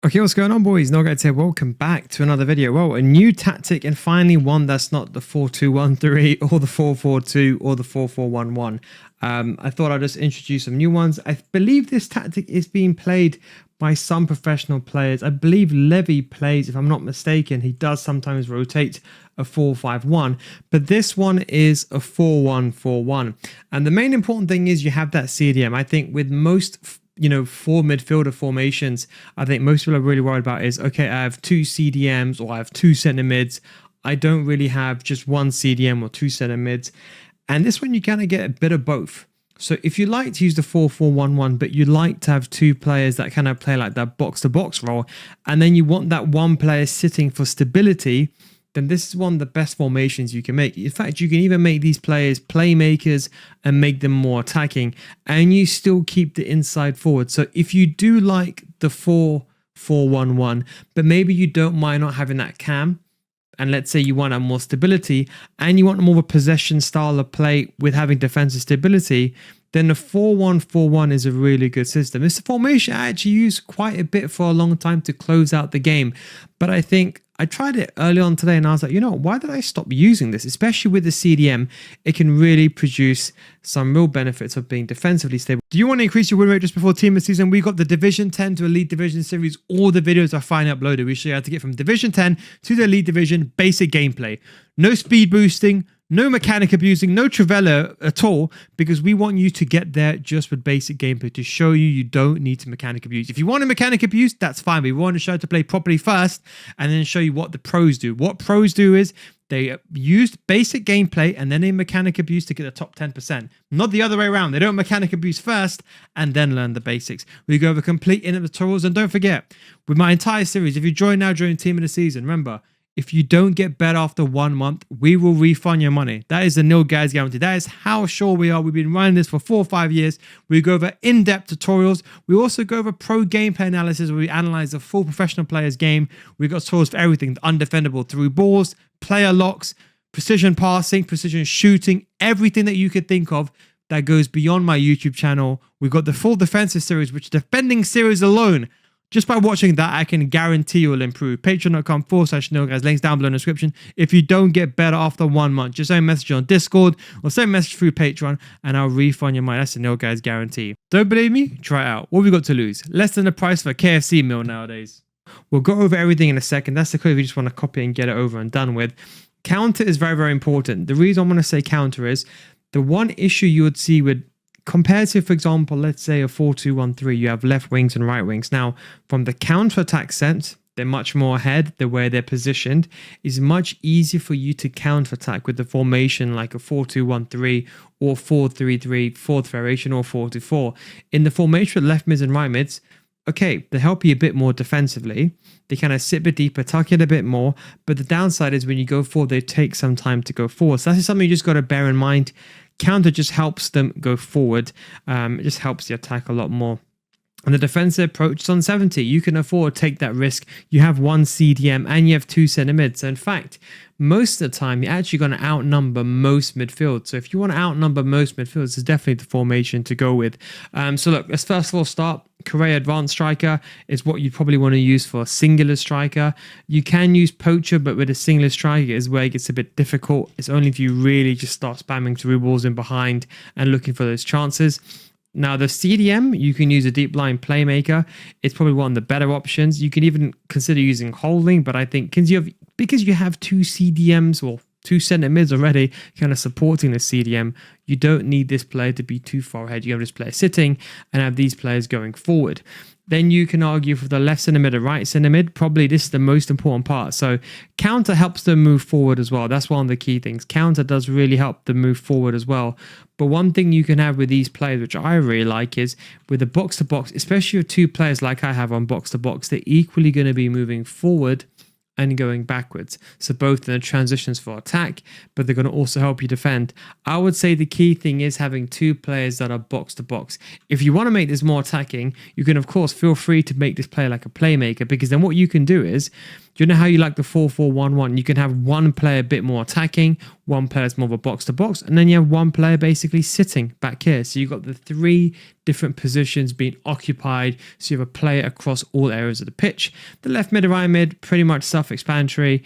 Okay, what's going on, boys? Noguys here. Welcome back to another video. Well, a new tactic and finally one that's not the 4-2-1-3 or the 4-4-2 or the 4-4-1-1. I thought I'd just introduce some new ones. I believe this tactic is being played by some professional players. I believe Levy plays, if I'm not mistaken. He does sometimes rotate a 4-5-1, but this one is a 4-1-4-1. And the main important thing is you have that CDM. I think with most four midfielder formations, I think most people are really worried about is, okay, I have two CDMs or I have two centre mids. I don't really have just one CDM or two centre mids. And this one, you kind of get a bit of both. So if you like to use the 4-4-1-1, but you like to have two players that kind of play like that box-to-box role, and then you want that one player sitting for stability, then this is one of the best formations you can make. In fact, you can even make these players playmakers and make them more attacking, and you still keep the inside forward. So if you do like the 4-4-1-1, but maybe you don't mind not having that cam, and let's say you want more stability, and you want more of a possession style of play with having defensive stability, then the 4-1-4-1 is a really good system. It's a formation I actually used quite a bit for a long time to close out the game, but I think I tried it early on today and I was like, why did I stop using this? Especially with the CDM, it can really produce some real benefits of being defensively stable. Do you want to increase your win rate just before Team of the Season? We got the Division 10 to Elite Division series. All the videos are finally uploaded. We show you how to get from Division 10 to the Elite Division basic gameplay. No speed boosting, no mechanic abusing, no Trivella at all, because we want you to get there just with basic gameplay to show you don't need to mechanic abuse. If you want a mechanic abuse, that's fine. We want to show you how to play properly first and then show you what the pros do. What pros do is they use basic gameplay and then they mechanic abuse to get the top 10%. Not the other way around. They don't mechanic abuse first and then learn the basics. We go over complete in-depth tutorials. And don't forget, with my entire series, if you join now during Team of the Season, remember, if you don't get better after 1 month, we will refund your money. That is the nil guys guarantee. That is how sure we are. We've been running this for 4 or 5 years. We go over in-depth tutorials. We also go over pro gameplay analysis where we analyze the full professional player's game. We've got tutorials for everything, undefendable through balls, player locks, precision passing, precision shooting, everything that you could think of that goes beyond my YouTube channel. We've got the full defensive series, which defending series alone, just by watching that, I can guarantee you'll improve. Patreon.com/nilguys, links down below in the description. If you don't get better after 1 month, just send a message on Discord or send a message through Patreon and I'll refund your money. That's a Nil Guys guarantee. Don't believe me? Try it out. What have we got to lose? Less than the price for a KFC meal nowadays. We'll go over everything in a second. That's the code if you just want to copy and get it over and done with. Counter is very, very important. The reason I want to say counter is the one issue you would see with compared to, for example, let's say a 4-2-1-3, you have left wings and right wings. Now, from the counter-attack sense, they're much more ahead. The way they're positioned is much easier for you to counter-attack with the formation like a 4-2-1-3 or 4-3-3, fourth variation, or 4-2-4. In the formation with left mids and right mids, okay, they help you a bit more defensively. They kind of sit a bit deeper, tuck in a bit more. But the downside is when you go forward, they take some time to go forward. So that's something you just got to bear in mind. Counter just helps them go forward. It just helps the attack a lot more. And the defensive approach is on 70. You can afford to take that risk. You have one CDM and you have two centre mids. So in fact, most of the time, you're actually going to outnumber most midfield. So if you want to outnumber most midfields, it's definitely the formation to go with. So look, let's first of all start. Correa Advanced Striker is what you probably want to use for a singular striker. You can use Poacher, but with a singular striker is where it gets a bit difficult. It's only if you really just start spamming through balls in behind and looking for those chances. Now, the CDM, you can use a deep line playmaker. It's probably one of the better options. You can even consider using holding, but I think because you have two CDMs or two centre mids already kind of supporting the CDM, you don't need this player to be too far ahead. You have this player sitting and have these players going forward. Then you can argue for the left centre mid or right centre mid. Probably this is the most important part. So counter helps them move forward as well. That's one of the key things. Counter does really help them move forward as well. But one thing you can have with these players, which I really like, is with the box-to-box, especially with two players like I have on box-to-box, they're equally going to be moving forward and going backwards. So both in the transitions for attack, but they're going to also help you defend. I would say the key thing is having two players that are box to box. If you want to make this more attacking, you can of course feel free to make this player like a playmaker, because then what you can do is, you know how you like the 4-4-1-1? You can have one player a bit more attacking, one player is more of a box to box, and then you have one player basically sitting back here. So you've got the 3 different positions being occupied. So you have a player across all areas of the pitch. The left mid and right mid, pretty much self-explanatory.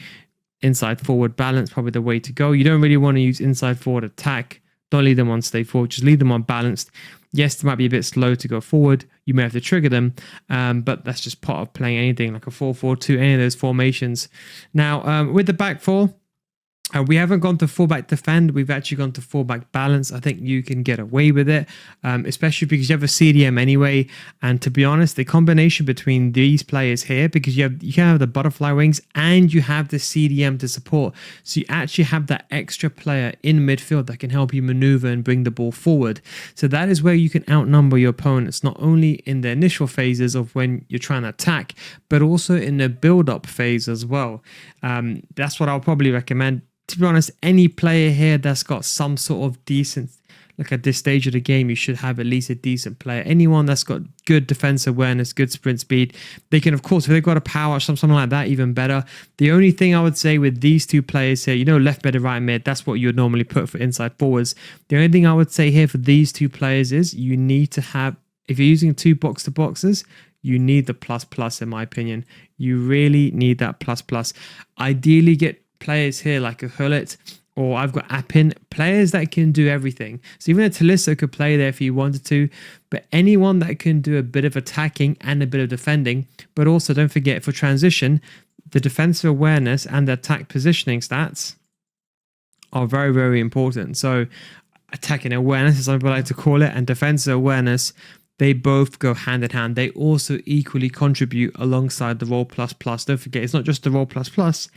Inside forward balance, probably the way to go. You don't really want to use inside forward attack. Don't leave them on stay forward, just leave them on balanced. Yes, they might be a bit slow to go forward. You may have to trigger them, but that's just part of playing anything like a 4-4-2, any of those formations. Now, with the back 4, we haven't gone to fullback defend. We've actually gone to fullback balance. I think you can get away with it, especially because you have a CDM anyway. And to be honest, the combination between these players here, because you can have the butterfly wings and you have the CDM to support. So you actually have that extra player in midfield that can help you maneuver and bring the ball forward. So that is where you can outnumber your opponents, not only in the initial phases of when you're trying to attack, but also in the build-up phase as well. That's what I'll probably recommend. To be honest, any player here that's got some sort of decent, like at this stage of the game, you should have at least a decent player. Anyone that's got good defense awareness, good sprint speed, they can, of course, if they've got a power, something like that, even better. The only thing I would say with these 2 players here, left mid and right mid, that's what you would normally put for inside forwards. The only thing I would say here for these 2 players is you need to have, if you're using 2 box to boxes, you need the plus, in my opinion. You really need that plus. Ideally, get players here like a Hullet, or I've got Appin, players that can do everything. So even a Talisso could play there if you wanted to, but anyone that can do a bit of attacking and a bit of defending. But also don't forget, for transition, the defensive awareness and the attack positioning stats are very, very important. So attacking awareness, as some people like to call it, and defensive awareness, they both go hand in hand. They also equally contribute alongside the roll plus. Don't forget, it's not just the roll plus,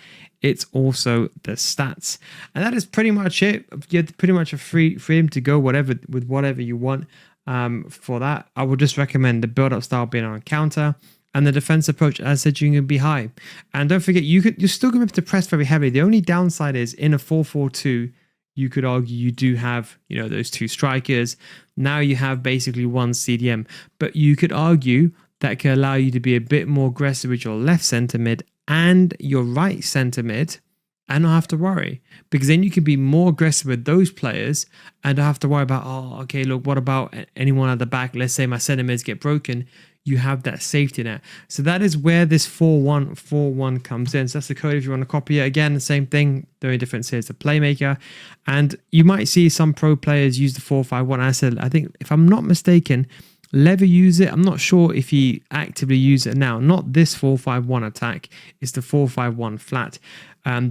it's also the stats. And that is pretty much it. You have pretty much a freedom to go with whatever you want. For that, I would just recommend the build-up style being on counter, and the defense approach, as I said, you can be high. And don't forget, you're still going to have to press very heavily. The only downside is in a 4-4-2, you could argue you do have, those 2 strikers. Now you have basically 1 CDM, but you could argue that can allow you to be a bit more aggressive with your left centre mid and your right centre mid and not have to worry, because then you can be more aggressive with those players and don't have to worry about, okay, look, what about anyone at the back? Let's say my centre mids get broken. You have that safety net. So that is where this 4-1-4-1 comes in. So that's the code if you want to copy it. Again, the same thing. The only difference here is the playmaker. And you might see some pro players use the 4-5-1. I said, I think, if I'm not mistaken, Lever use it. I'm not sure if he actively uses it now. Not this 4-5-1 attack. It's the 4-5-1 flat.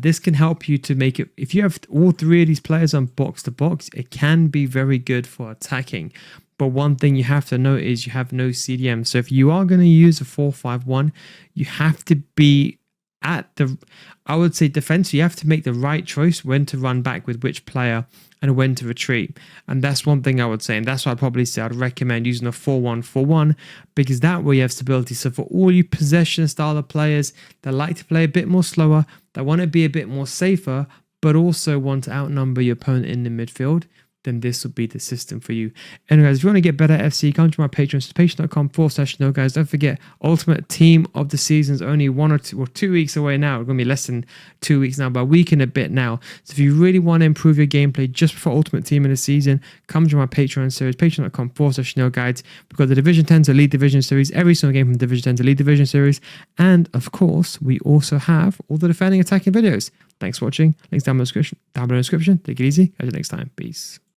This can help you to make it, if you have all 3 of these players on box to box, it can be very good for attacking. But one thing you have to note is you have no CDM. So if you are going to use a 4-5-1, you have to be at the, I would say, defense. You have to make the right choice when to run back with which player and when to retreat. And that's one thing I would say. And that's why I'd probably say I'd recommend using a 4-1-4-1, because that way you have stability. So for all you possession style of players that like to play a bit more slower, that want to be a bit more safer, but also want to outnumber your opponent in the midfield, then this will be the system for you. Anyway, guys, if you want to get better at FC, come to my Patreon, patreon.com/no, guys. Don't forget, Ultimate Team of the Season is only 1 or 2 weeks away now. It's going to be less than 2 weeks now, but a week and a bit now. So if you really want to improve your gameplay just before Ultimate Team of the Season, come to my Patreon series, patreon.com/no, guides. We've got the Division 10 to Elite Division Series, every single game from Division 10 to Elite Division Series. And of course, we also have all the defending attacking videos. Thanks for watching. Links down below in the description. Take it easy. Catch you next time. Peace.